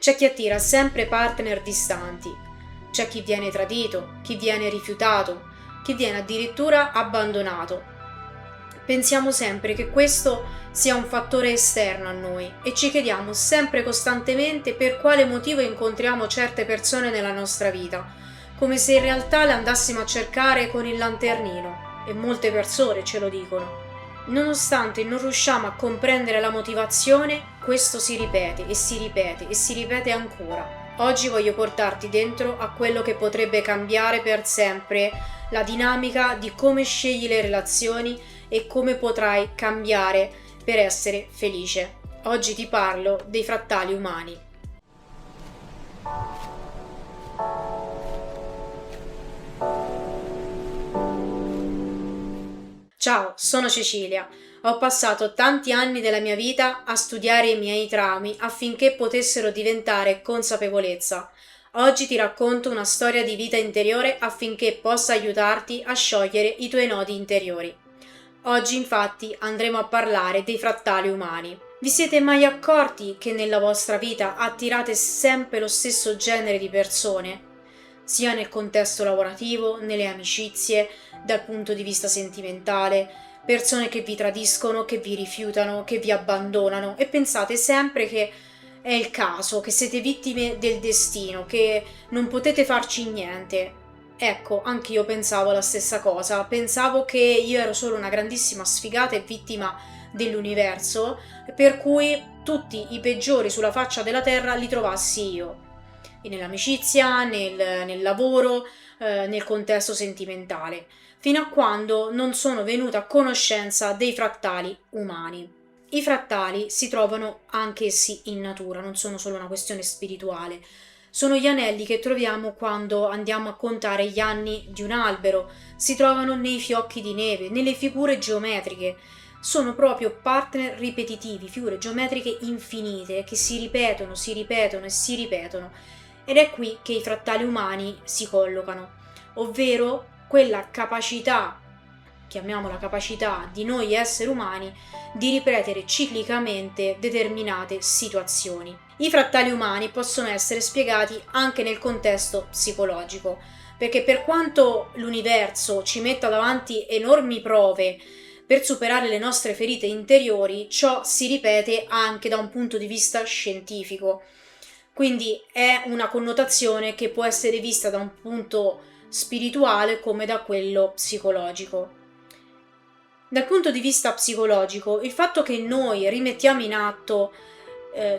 C'è chi attira sempre partner distanti, c'è chi viene tradito, chi viene rifiutato, chi viene addirittura abbandonato. Pensiamo sempre che questo sia un fattore esterno a noi e ci chiediamo sempre costantemente per quale motivo incontriamo certe persone nella nostra vita, come se in realtà le andassimo a cercare con il lanternino, e molte persone ce lo dicono. Nonostante non riusciamo a comprendere la motivazione, questo si ripete e si ripete e si ripete ancora. Oggi voglio portarti dentro a quello che potrebbe cambiare per sempre la dinamica di come scegli le relazioni e come potrai cambiare per essere felice. Oggi ti parlo dei frattali umani. Ciao, sono Cecilia. Ho passato tanti anni della mia vita a studiare i miei traumi affinché potessero diventare consapevolezza. Oggi ti racconto una storia di vita interiore affinché possa aiutarti a sciogliere i tuoi nodi interiori. Oggi infatti andremo a parlare dei frattali umani. Vi siete mai accorti che nella vostra vita attirate sempre lo stesso genere di persone? Sia nel contesto lavorativo, nelle amicizie, dal punto di vista sentimentale, persone che vi tradiscono, che vi rifiutano, che vi abbandonano e pensate sempre che è il caso, che siete vittime del destino, che non potete farci niente. Ecco, anch'io pensavo la stessa cosa, pensavo che io ero solo una grandissima sfigata e vittima dell'universo, per cui tutti i peggiori sulla faccia della terra li trovassi io, e nell'amicizia, nel lavoro, nel contesto sentimentale, fino a quando non sono venuta a conoscenza dei frattali umani. I frattali si trovano anch'essi in natura, non sono solo una questione spirituale. Sono gli anelli che troviamo quando andiamo a contare gli anni di un albero, si trovano nei fiocchi di neve, nelle figure geometriche. Sono proprio partner ripetitivi, figure geometriche infinite che si ripetono e si ripetono. Ed è qui che i frattali umani si collocano, ovvero quella capacità, chiamiamola capacità, di noi esseri umani di ripetere ciclicamente determinate situazioni. I frattali umani possono essere spiegati anche nel contesto psicologico, perché per quanto l'universo ci metta davanti enormi prove per superare le nostre ferite interiori, ciò si ripete anche da un punto di vista scientifico. Quindi è una connotazione che può essere vista da un punto spirituale come da quello psicologico. Dal punto di vista psicologico, il fatto che noi rimettiamo in atto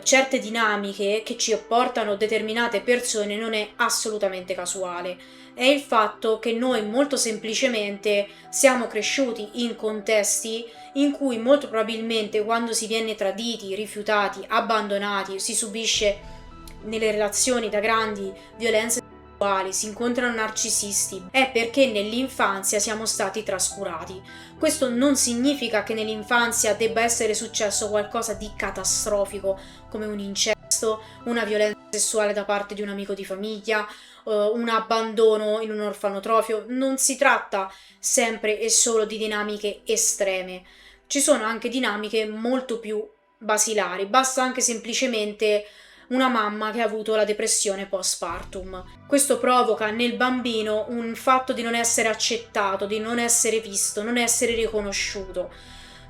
certe dinamiche che ci portano determinate persone non è assolutamente casuale. È il fatto che noi molto semplicemente siamo cresciuti in contesti in cui molto probabilmente quando si viene traditi, rifiutati, abbandonati, si subisce nelle relazioni da grandi violenze sessuali, si incontrano narcisisti, è perché nell'infanzia siamo stati trascurati. Questo non significa che nell'infanzia debba essere successo qualcosa di catastrofico, come un incesto, una violenza sessuale da parte di un amico di famiglia, un abbandono in un orfanotrofio. Non si tratta sempre e solo di dinamiche estreme. Ci sono anche dinamiche molto più basilari, basta anche semplicemente una mamma che ha avuto la depressione postpartum. Questo provoca nel bambino un fatto di non essere accettato, di non essere visto, non essere riconosciuto.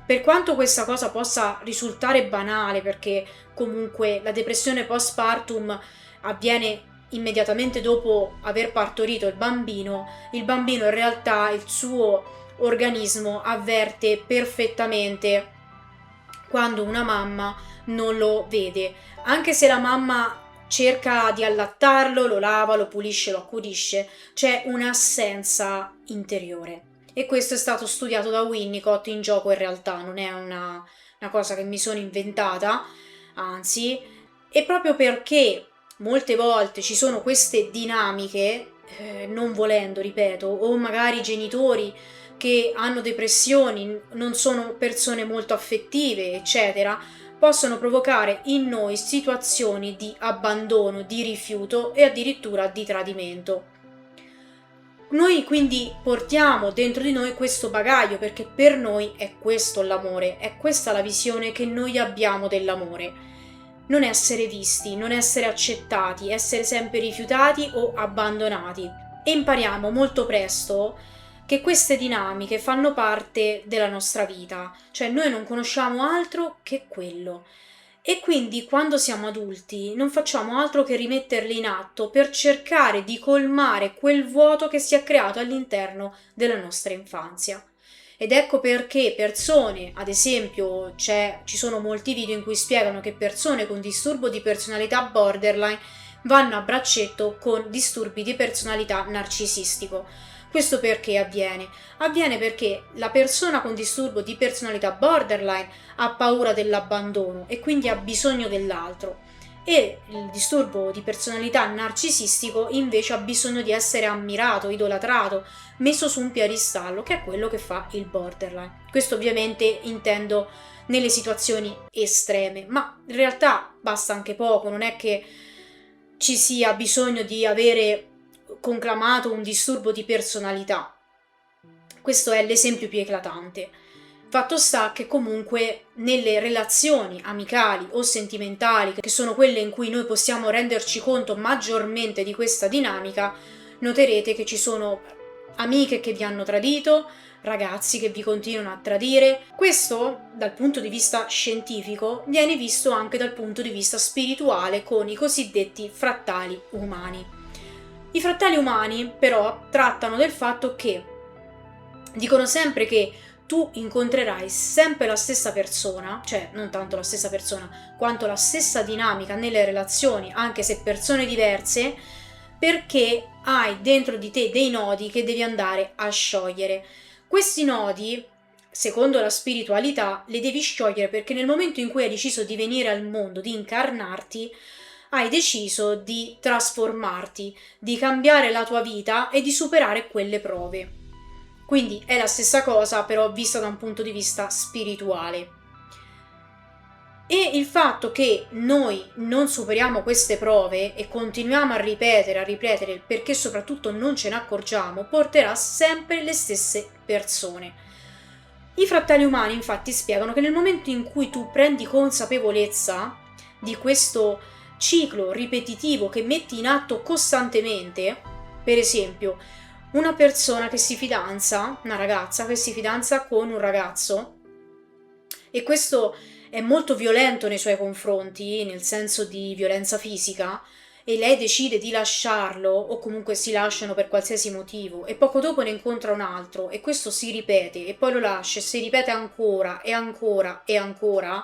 Per quanto questa cosa possa risultare banale, perché comunque la depressione postpartum avviene immediatamente dopo aver partorito il bambino in realtà il suo organismo avverte perfettamente quando una mamma non lo vede, anche se la mamma cerca di allattarlo, lo lava, lo pulisce, lo accudisce, c'è un'assenza interiore. E questo è stato studiato da Winnicott in Gioco e realtà, non è una cosa che mi sono inventata, anzi, è proprio perché molte volte ci sono queste dinamiche, non volendo, ripeto, o magari genitori che hanno depressioni, non sono persone molto affettive, eccetera, possono provocare in noi situazioni di abbandono, di rifiuto e addirittura di tradimento. Noi quindi portiamo dentro di noi questo bagaglio perché per noi è questo l'amore, è questa la visione che noi abbiamo dell'amore. non essere visti, non essere accettati, essere sempre rifiutati o abbandonati. E impariamo molto presto che queste dinamiche fanno parte della nostra vita, cioè noi non conosciamo altro che quello. E quindi quando siamo adulti non facciamo altro che rimetterli in atto per cercare di colmare quel vuoto che si è creato all'interno della nostra infanzia. Ed ecco perché persone, ad esempio, ci sono molti video in cui spiegano che persone con disturbo di personalità borderline vanno a braccetto con disturbi di personalità narcisistico. Questo perché avviene? Avviene perché la persona con disturbo di personalità borderline ha paura dell'abbandono e quindi ha bisogno dell'altro, e il disturbo di personalità narcisistico invece ha bisogno di essere ammirato, idolatrato, messo su un piedistallo, che è quello che fa il borderline. Questo ovviamente intendo nelle situazioni estreme, ma in realtà basta anche poco, non è che ci sia bisogno di avere conclamato un disturbo di personalità. Questo è l'esempio più eclatante. Fatto sta che comunque nelle relazioni amicali o sentimentali, che sono quelle in cui noi possiamo renderci conto maggiormente di questa dinamica, noterete che ci sono amiche che vi hanno tradito, ragazzi che vi continuano a tradire. Questo, dal punto di vista scientifico, viene visto anche dal punto di vista spirituale con i cosiddetti frattali umani. I frattali umani, però, trattano del fatto che dicono sempre che tu incontrerai sempre la stessa persona, cioè non tanto la stessa persona, quanto la stessa dinamica nelle relazioni, anche se persone diverse, perché hai dentro di te dei nodi che devi andare a sciogliere. Questi nodi, secondo la spiritualità, li devi sciogliere perché nel momento in cui hai deciso di venire al mondo, di incarnarti, hai deciso di trasformarti, di cambiare la tua vita e di superare quelle prove. Quindi è la stessa cosa, però vista da un punto di vista spirituale. E il fatto che noi non superiamo queste prove e continuiamo a ripetere, perché soprattutto non ce ne accorgiamo, porterà sempre le stesse persone. I frattali umani infatti spiegano che nel momento in cui tu prendi consapevolezza di questo ciclo ripetitivo che metti in atto costantemente, per esempio, una persona che si fidanza, una ragazza che si fidanza con un ragazzo, e questo è molto violento nei suoi confronti, nel senso di violenza fisica, e lei decide di lasciarlo, o comunque si lasciano per qualsiasi motivo, e poco dopo ne incontra un altro, e questo si ripete, e poi lo lascia, e si ripete ancora, e ancora, e ancora,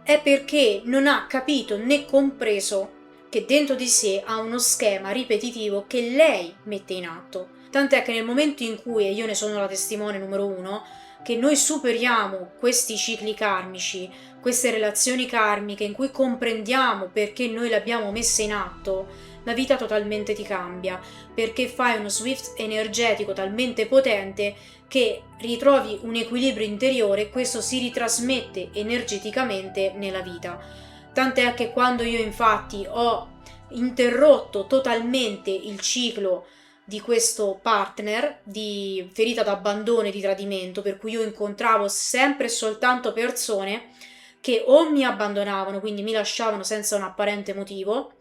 è perché non ha capito né compreso che dentro di sé ha uno schema ripetitivo che lei mette in atto. Tant'è che nel momento in cui, e io ne sono la testimone numero uno, che noi superiamo questi cicli karmici, queste relazioni karmiche in cui comprendiamo perché noi le abbiamo messe in atto, la vita totalmente ti cambia, perché fai uno shift energetico talmente potente che ritrovi un equilibrio interiore e questo si ritrasmette energeticamente nella vita. Tant'è che quando io infatti ho interrotto totalmente il ciclo di questo partner di ferita d'abbandono e di tradimento, per cui io incontravo sempre e soltanto persone che o mi abbandonavano, quindi mi lasciavano senza un apparente motivo,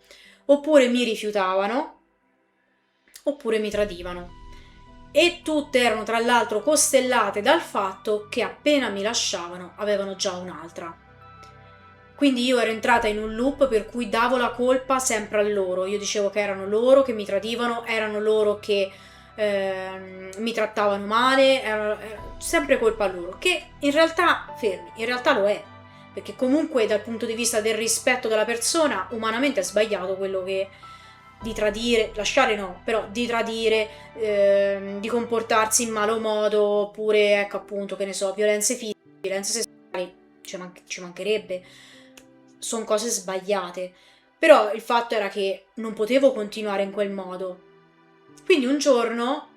oppure mi rifiutavano, oppure mi tradivano. E tutte erano tra l'altro costellate dal fatto che appena mi lasciavano avevano già un'altra. Quindi io ero entrata in un loop per cui davo la colpa sempre a loro. Io dicevo che erano loro che mi tradivano, erano loro che mi trattavano male, era sempre colpa loro. Che in realtà, fermi, in realtà lo è. Perché comunque dal punto di vista del rispetto della persona, umanamente è sbagliato quello che di tradire, lasciare no, però di tradire, di comportarsi in malo modo, oppure ecco appunto, che ne so, violenze fisiche, violenze sessuali, ci mancherebbe. Sono cose sbagliate, però il fatto era che non potevo continuare in quel modo. Quindi un giorno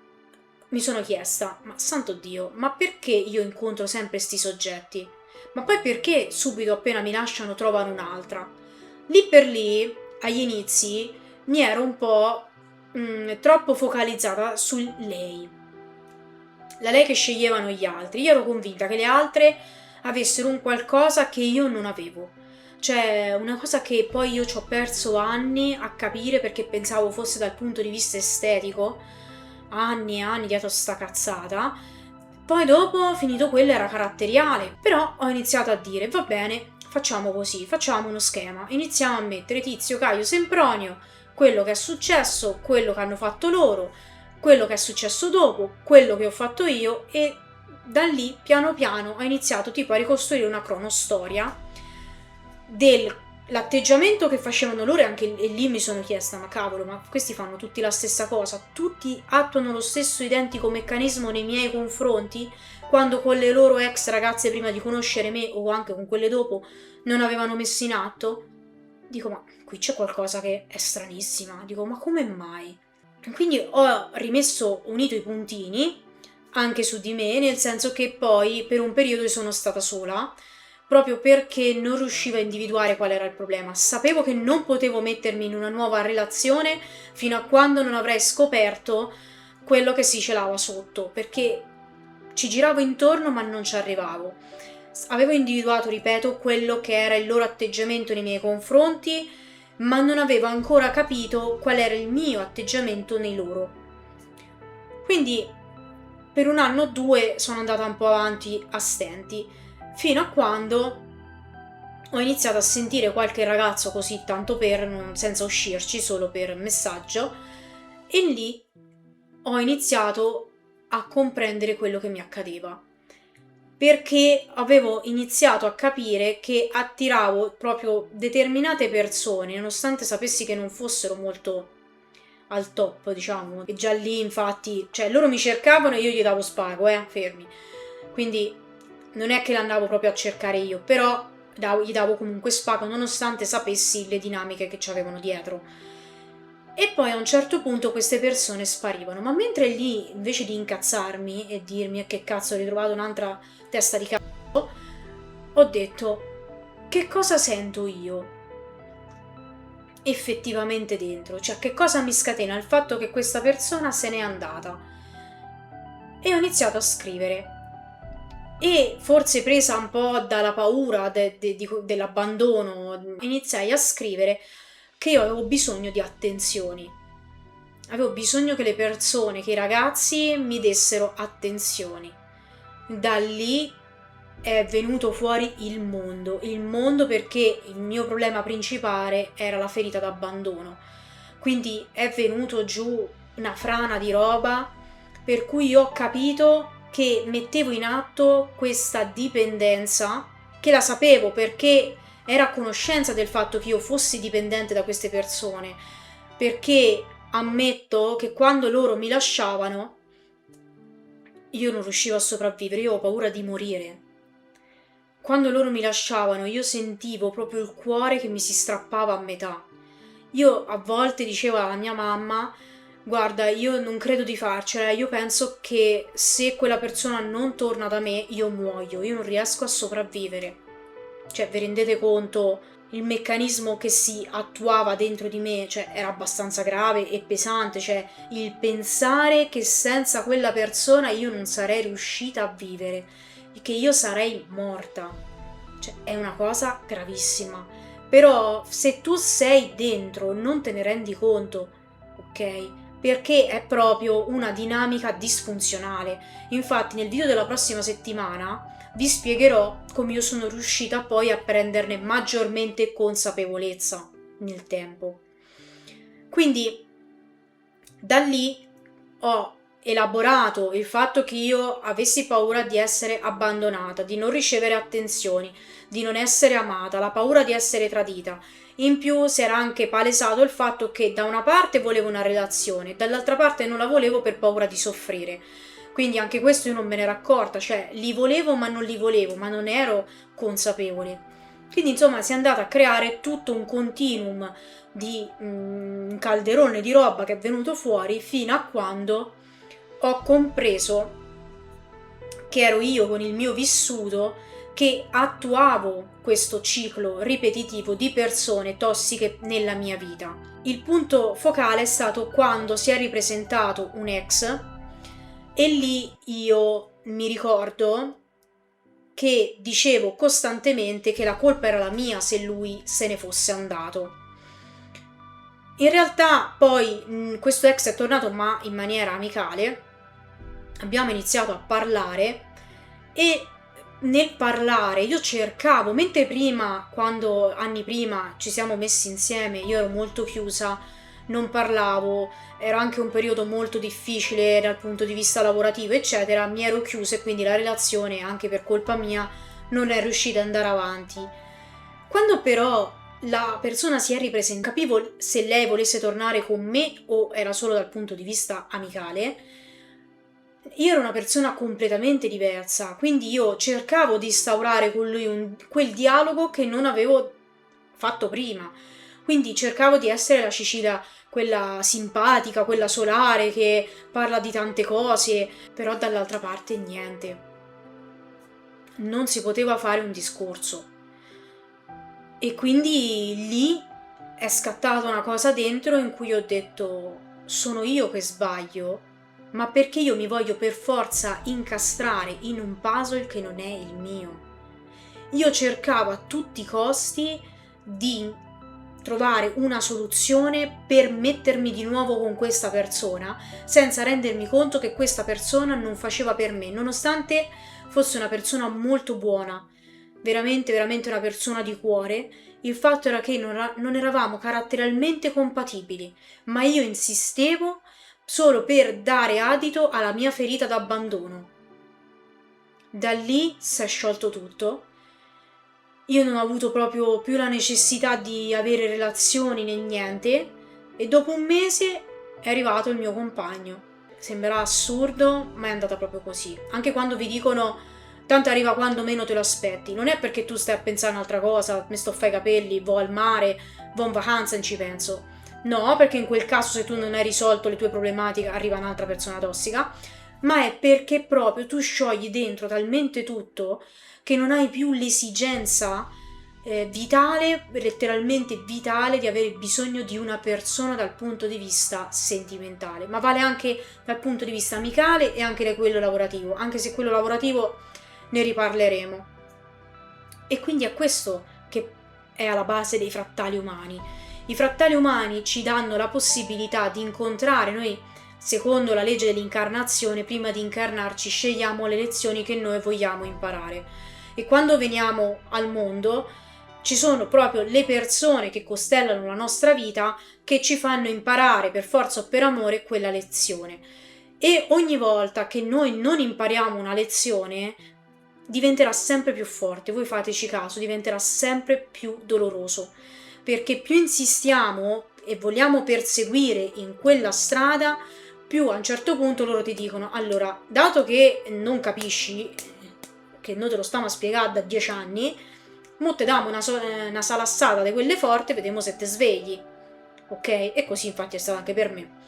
mi sono chiesta, ma santo Dio, ma perché io incontro sempre sti soggetti? Ma poi perché subito appena mi lasciano trovano un'altra? Lì per lì, agli inizi, mi ero un po' troppo focalizzata su lei. La lei che sceglievano gli altri. Io ero convinta che le altre avessero un qualcosa che io non avevo. Cioè, una cosa che poi io ci ho perso anni a capire perché pensavo fosse dal punto di vista estetico, anni e anni dietro sta cazzata. Poi dopo, finito quello, era caratteriale. Però ho iniziato a dire, va bene, facciamo così, facciamo uno schema. Iniziamo a mettere Tizio, Caio, Sempronio, quello che è successo, quello che hanno fatto loro, quello che è successo dopo, quello che ho fatto io, e da lì piano piano ho iniziato tipo a ricostruire una cronostoria dell'atteggiamento che facevano loro, e lì mi sono chiesta, ma cavolo, ma questi fanno tutti la stessa cosa, tutti attuano lo stesso identico meccanismo nei miei confronti, quando con le loro ex ragazze prima di conoscere me o anche con quelle dopo non avevano messo in atto. Dico, ma qui c'è qualcosa che è stranissima, dico, ma come mai? Quindi ho unito i puntini anche su di me, nel senso che poi per un periodo sono stata sola, proprio perché non riuscivo a individuare qual era il problema. Sapevo che non potevo mettermi in una nuova relazione fino a quando non avrei scoperto quello che si celava sotto, perché ci giravo intorno ma non ci arrivavo. Avevo individuato, ripeto, quello che era il loro atteggiamento nei miei confronti, ma non avevo ancora capito qual era il mio atteggiamento nei loro. Quindi per un anno o due sono andata un po' avanti a stenti, fino a quando ho iniziato a sentire qualche ragazzo così tanto senza uscirci, solo per messaggio, e lì ho iniziato a comprendere quello che mi accadeva, perché avevo iniziato a capire che attiravo proprio determinate persone, nonostante sapessi che non fossero molto al top, diciamo, e già lì infatti, cioè loro mi cercavano e io gli davo spago, fermi, quindi non è che l'andavo proprio a cercare io, però gli davo comunque spago nonostante sapessi le dinamiche che ci avevano dietro. E poi a un certo punto queste persone sparivano, ma mentre lì, invece di incazzarmi e dirmi che cazzo ho ritrovato un'altra testa di cazzo, ho detto, che cosa sento io effettivamente dentro? Cioè, che cosa mi scatena il fatto che questa persona se n'è andata? E ho iniziato a scrivere. E forse presa un po' dalla paura dell'abbandono, iniziai a scrivere che io avevo bisogno di attenzioni. Avevo bisogno che le persone, che i ragazzi mi dessero attenzioni. Da lì è venuto fuori il mondo perché il mio problema principale era la ferita d'abbandono. Quindi è venuto giù una frana di roba per cui io ho capito che mettevo in atto questa dipendenza, che la sapevo perché era a conoscenza del fatto che io fossi dipendente da queste persone, perché ammetto che quando loro mi lasciavano io non riuscivo a sopravvivere, io ho paura di morire. Quando loro mi lasciavano io sentivo proprio il cuore che mi si strappava a metà. Io a volte dicevo alla mia mamma, guarda, io non credo di farcela, io penso che se quella persona non torna da me io muoio, io non riesco a sopravvivere. Cioè, vi rendete conto? Il meccanismo che si attuava dentro di me, cioè, era abbastanza grave e pesante, cioè, il pensare che senza quella persona io non sarei riuscita a vivere, che io sarei morta. Cioè, è una cosa gravissima. Però se tu sei dentro non te ne rendi conto, ok? Perché è proprio una dinamica disfunzionale. Infatti nel video della prossima settimana vi spiegherò come io sono riuscita poi a prenderne maggiormente consapevolezza nel tempo. Quindi da lì ho elaborato il fatto che io avessi paura di essere abbandonata, di non ricevere attenzioni, di non essere amata, la paura di essere tradita. In più si era anche palesato il fatto che da una parte volevo una relazione, dall'altra parte non la volevo per paura di soffrire. Quindi anche questo io non me ne ero accorta, cioè li volevo ma non li volevo, ma non ero consapevole. Quindi insomma si è andata a creare tutto un continuum di un calderone di roba che è venuto fuori fino a quando ho compreso che ero io con il mio vissuto che attuavo questo ciclo ripetitivo di persone tossiche nella mia vita. Il punto focale è stato quando si è ripresentato un ex e lì io mi ricordo che dicevo costantemente che la colpa era la mia se lui se ne fosse andato. In realtà poi questo ex è tornato, ma in maniera amicale. Abbiamo iniziato a parlare e nel parlare io cercavo, mentre prima, quando anni prima ci siamo messi insieme, io ero molto chiusa, non parlavo, era anche un periodo molto difficile dal punto di vista lavorativo, eccetera, mi ero chiusa e quindi la relazione, anche per colpa mia, non è riuscita ad andare avanti. Quando però la persona si è ripresa, non capivo se lei volesse tornare con me o era solo dal punto di vista amicale. Io ero una persona completamente diversa, quindi io cercavo di instaurare con lui quel dialogo che non avevo fatto prima. Quindi cercavo di essere la Cecilia, quella simpatica, quella solare che parla di tante cose, però dall'altra parte niente. Non si poteva fare un discorso. E quindi lì è scattata una cosa dentro in cui ho detto: sono io che sbaglio, ma perché io mi voglio per forza incastrare in un puzzle che non è il mio? Io cercavo a tutti i costi di trovare una soluzione per mettermi di nuovo con questa persona, senza rendermi conto che questa persona non faceva per me, nonostante fosse una persona molto buona, veramente veramente una persona di cuore. Il fatto era che non eravamo caratterialmente compatibili, ma io insistevo solo per dare adito alla mia ferita d'abbandono. Da lì si è sciolto tutto. Io non ho avuto proprio più la necessità di avere relazioni né niente, e dopo un mese è arrivato il mio compagno. Sembrerà assurdo, ma è andata proprio così. Anche quando vi dicono tanto arriva quando meno te lo aspetti, non è perché tu stai a pensare a un'altra cosa, mi sto a fare i capelli, vo al mare, vo in vacanza, non ci penso. No, perché in quel caso se tu non hai risolto le tue problematiche arriva un'altra persona tossica, ma è perché proprio tu sciogli dentro talmente tutto che non hai più l'esigenza vitale, letteralmente vitale, di avere bisogno di una persona dal punto di vista sentimentale, ma vale anche dal punto di vista amicale e anche da quello lavorativo, anche se quello lavorativo ne riparleremo. E quindi è questo che è alla base dei frattali umani. I frattali umani ci danno la possibilità di incontrare noi. Secondo la legge dell'incarnazione, prima di incarnarci scegliamo le lezioni che noi vogliamo imparare. E quando veniamo al mondo ci sono proprio le persone che costellano la nostra vita che ci fanno imparare per forza o per amore quella lezione. E ogni volta che noi non impariamo una lezione diventerà sempre più forte, voi fateci caso, diventerà sempre più doloroso, perché più insistiamo e vogliamo perseguire in quella strada, più a un certo punto loro ti dicono: allora, dato che non capisci, che noi te lo stiamo a spiegare da 10 anni, mo te diamo una salassata di quelle forti, vediamo se te svegli, ok? E così infatti è stato anche per me.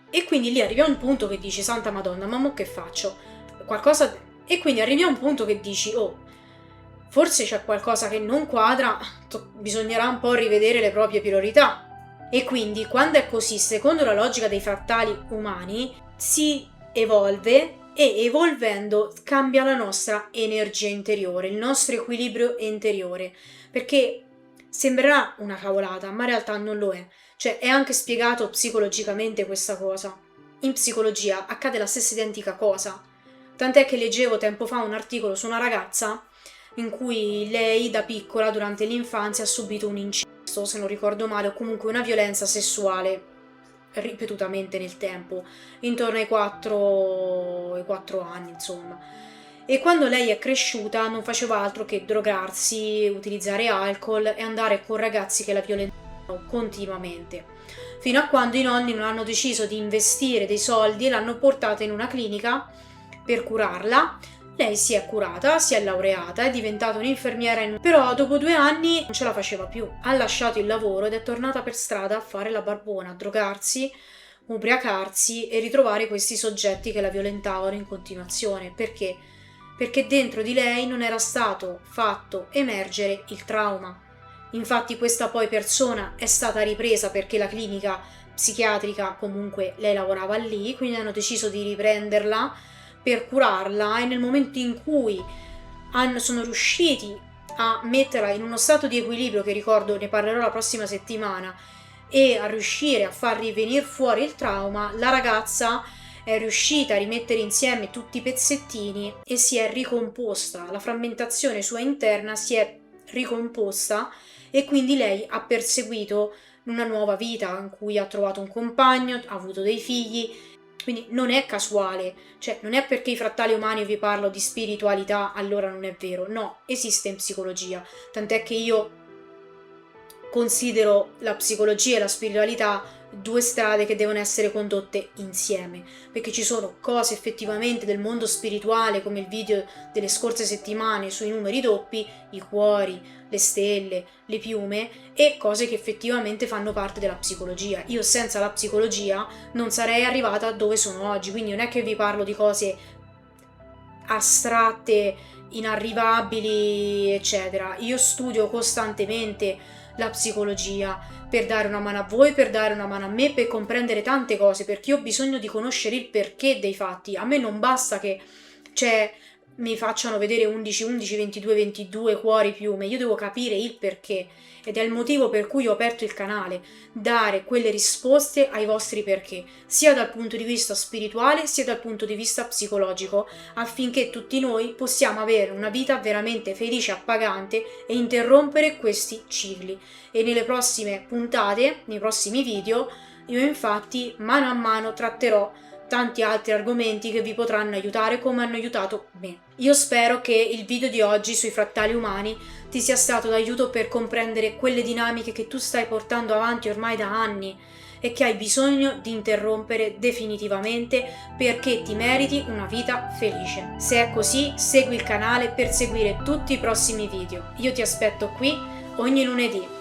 E quindi lì arrivi a un punto che dici: Santa Madonna, ma mo che faccio? Qualcosa. E quindi arrivi a un punto che dici: oh, forse c'è qualcosa che non quadra, bisognerà un po' rivedere le proprie priorità. E quindi quando è così, secondo la logica dei frattali umani, si evolve, e evolvendo cambia la nostra energia interiore, il nostro equilibrio interiore, perché sembrerà una cavolata, ma in realtà non lo è. Cioè, è anche spiegato psicologicamente questa cosa. In psicologia accade la stessa identica cosa. Tant'è che leggevo tempo fa un articolo su una ragazza in cui lei da piccola, durante l'infanzia, ha subito un incesto, se non ricordo male, o comunque una violenza sessuale ripetutamente nel tempo, intorno ai 4 anni, insomma. E quando lei è cresciuta non faceva altro che drogarsi, utilizzare alcol e andare con ragazzi che la violentavano continuamente, fino a quando i nonni non hanno deciso di investire dei soldi e l'hanno portata in una clinica per curarla. Lei si è curata, si è laureata, è diventata un'infermiera, però dopo 2 anni non ce la faceva più, ha lasciato il lavoro ed è tornata per strada a fare la barbona, a drogarsi, ubriacarsi e ritrovare questi soggetti che la violentavano in continuazione. Perché? Perché dentro di lei non era stato fatto emergere il trauma. Infatti questa poi persona è stata ripresa perché la clinica psichiatrica, comunque lei lavorava lì, quindi hanno deciso di riprenderla per curarla, e nel momento in cui sono riusciti a metterla in uno stato di equilibrio, che ricordo ne parlerò la prossima settimana, e a riuscire a far rivenire fuori il trauma, la ragazza è riuscita a rimettere insieme tutti i pezzettini e si è ricomposta, la frammentazione sua interna si è ricomposta, e quindi lei ha perseguito una nuova vita in cui ha trovato un compagno, ha avuto dei figli. Quindi non è casuale, cioè non è perché i frattali umani vi parlo di spiritualità allora non è vero, no, esiste in psicologia, tant'è che io considero la psicologia e la spiritualità due strade che devono essere condotte insieme, perché ci sono cose effettivamente del mondo spirituale, come il video delle scorse settimane sui numeri doppi, i cuori, le stelle, le piume, e cose che effettivamente fanno parte della psicologia. Io senza la psicologia non sarei arrivata dove sono oggi, quindi non è che vi parlo di cose astratte, inarrivabili, eccetera. Io studio costantemente la psicologia per dare una mano a voi, per dare una mano a me, per comprendere tante cose, perché io ho bisogno di conoscere il perché dei fatti. A me non basta che mi facciano vedere 11, 11, 22, 22 cuori piume, io devo capire il perché, ed è il motivo per cui ho aperto il canale, dare quelle risposte ai vostri perché, sia dal punto di vista spirituale sia dal punto di vista psicologico, affinché tutti noi possiamo avere una vita veramente felice, appagante, e interrompere questi cicli. E nelle prossime puntate, nei prossimi video, io infatti mano a mano tratterò tanti altri argomenti che vi potranno aiutare come hanno aiutato me. Io spero che il video di oggi sui frattali umani ti sia stato d'aiuto per comprendere quelle dinamiche che tu stai portando avanti ormai da anni e che hai bisogno di interrompere definitivamente, perché ti meriti una vita felice. Se è così, segui il canale per seguire tutti i prossimi video. Io ti aspetto qui ogni lunedì.